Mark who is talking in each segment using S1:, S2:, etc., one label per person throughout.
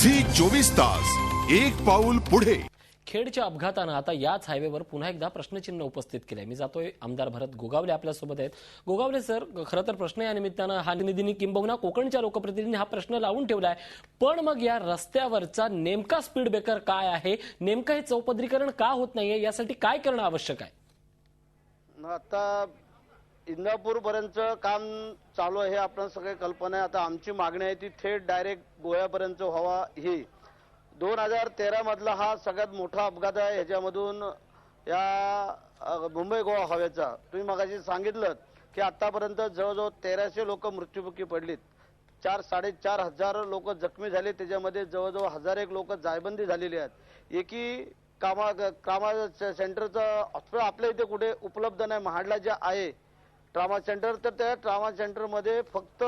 S1: Zee 24 तास एक पाऊल पुढे।
S2: खेडच्या अपघातानं आता याच हायवेवर पुन्हा एकदा प्रश्नचिन्ह उपस्थित केलंय। मी जातोय आमदार भरत गोगावले आपल्यासोबत आहेत। गोगावले सर, खरं तर प्रश्न या निमित्तानं हा निधीनी किंबहुना कोकणच्या लोकप्रतिनिधींनी हा प्रश्न लावून ठेवलाय, पण मग या रस्त्यावरचा नेमका स्पीड ब्रेकर काय आहे, नेमकं हे चौपदरीकरण का होत नाहीये, यासाठी काय करणं आवश्यक आहे?
S3: आता इंदापूर पर्यंत काम चालू आहे, आपण सगळे कल्पना आहे। आता आमची मागणी आहे ती थेट डायरेक्ट गोव्यापर्यंत व्हावा। ही 2013 मधला हा सगळ्यात मोठा अपघात आहे। ह्याच्यामधून या मुंबई गोवा हवेचा तुम्ही मगाशी सांगितलं की आतापर्यंत जवळजवळ 1300 लोक मृत्युमुखी पडलीत, 4-4.5 हजार लोक जखमी झाले, त्याच्यामध्ये जवळजवळ 1001 लोक जायबंदी झालेली आहेत। एकी कामा सेंटरचं हॉस्पिटल आपल्या इथे कुठे उपलब्ध नाही। महाडला जे आहे ट्रॉमा सेंटर, तर त्या ट्रॉमा सेंटरमध्ये फक्त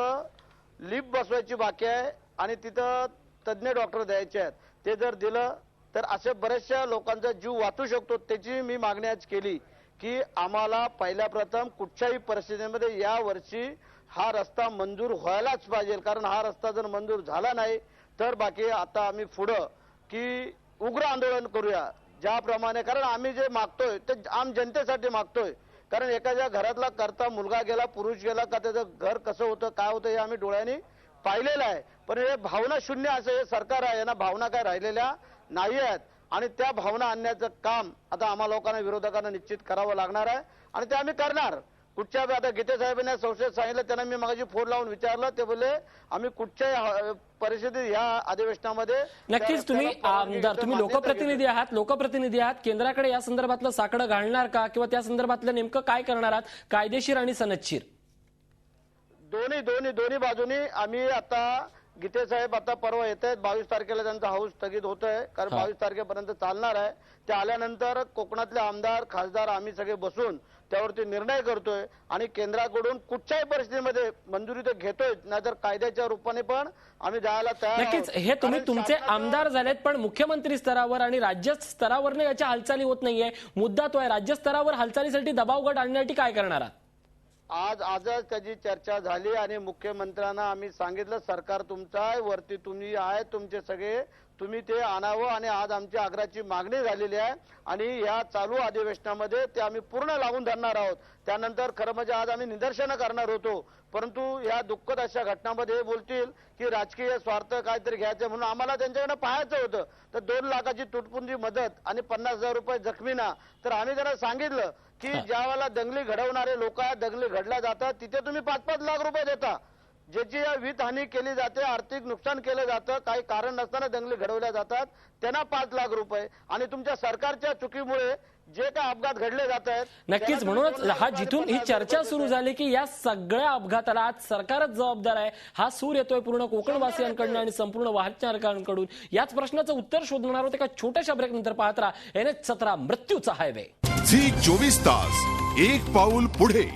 S3: लिफ्ट बसवायची बाकी आहे आणि तिथं तज्ञ डॉक्टर द्यायचे आहेत। ते जर दिलं तर असे बरेचशा लोकांचा जीव वाचू शकतो। त्याची मी मागणी आज केली की आम्हाला पहिल्या प्रथम कुठच्याही परिस्थितीमध्ये या वर्षी हा रस्ता मंजूर व्हायलाच पाहिजे, कारण हा रस्ता जर मंजूर झाला नाही तर बाकी आता आम्ही पुढं की उग्र आंदोलन करूया ज्याप्रमाणे, कारण आम्ही जे मागतोय ते आम जनतेसाठी मागतोय। कारण एखाद्या घरातला करता मुलगा गेला, पुरुष गेला का त्याचं घर कसं होतं काय होतं हे आम्ही डोळ्यांनी पाहिलेलं आहे। पण हे भावना शून्य असं हे सरकार आहे, यांना भावना काय राहिलेल्या नाही आहेत आणि त्या भावना आणण्याचं काम आता आम्हा लोकांना विरोधकांना निश्चित करावं लागणार आहे आणि ते आम्ही करणार। कुठच्या आता गीते साहेबांनी संसदेत सांगितलं, त्यांना मी मगाशी फोन लावून विचारलं, ते बोलले आम्ही कुठच्याही परिस्थितीत या अधिवेशनामध्ये
S2: नक्कीच तुम्ही आमदार, तुम्ही लोकप्रतिनिधी आहात, केंद्राकडे या संदर्भातलं साकडं घालणार का, किंवा त्या संदर्भातलं नेमकं काय करणार आहात, कायदेशीर आणि सनदशीर?
S3: दोन्ही बाजूनी आम्ही आता गीते साहेब आता परवा येत आहेत, 22 तारखेला त्यांचा हाऊस स्थगित होत आहे, कारण 22 तारखेपर्यंत चालणार आहे। ते आल्यानंतर कोकणातले आमदार खासदार आम्ही सगळे बसून त्यावरती निर्णय करतोय आणि केंद्राकडून कुठच्याही परिस्थितीमध्ये मंजुरी तर घेतोय, नाहीतर कायद्याच्या रूपाने पण आम्ही जायला तयार आहोत।
S2: नक्कीच हे तुम्ही तुमचे आमदार झालेत, पण मुख्यमंत्री स्तरावर आणि राज्य स्तरावर याच्या हालचाली होत नाहीये। मुद्दा तो आहे, राज्य स्तरावर हालचालीसाठी दबाव गट आणण्यासाठी काय करणार आहात?
S3: आजच त्याची चर्चा झाली आणि मुख्यमंत्र्यांना आम्ही सांगितलं सरकार तुमचं आहे, वरती तुम्ही आहे, तुमचे सगळे तुम्ही ते आणावं आणि आज आमची आग्रहाची मागणी झालेली आहे आणि या चालू अधिवेशनामध्ये ते आम्ही पूर्ण लावून धरणार आहोत। त्यानंतर खरं म्हणजे आज आम्ही निदर्शनं करणार होतो, परंतु या दुःखद अशा घटनांमध्ये बोलतील की राजकीय स्वार्थ काहीतरी घ्यायचं म्हणून आम्हाला त्यांच्याकडे पाहायचं होतं। तर 2 लाखाची तुटपुंजी मदत आणि 50,000 रुपये जखमींना, तर आम्ही त्यांना सांगितलं की ज्यावेळेला दंगली घडवणारे लोक दंगली घडल्या जातात तिथे तुम्ही 5-5 लाख रुपये देता, ज्याची वित्त हानी केली जाते, आर्थिक नुकसान केलं जातं, काही कारण नसताना दंगली घडवल्या जातात त्यांना 5 लाख रुपये, आणि तुमच्या सरकारच्या चुकीमुळे जे काही अपघात घडले जात आहेत।
S2: नक्कीच, म्हणूनच हा जिथून ही चर्चा सुरू झाली की या सगळ्या अपघाताला आज सरकारच जबाबदार आहे, हा सूर येतोय पूर्ण कोकणवासियांकडून आणि संपूर्ण वाहनचालकांकडून। याच प्रश्नाचं उत्तर शोधणार होते एका छोट्याशा ब्रेक नंतर। पाहत राहा NH17 मृत्यूचा हायवे।
S1: झी 24 तास एक पाऊल पुढे।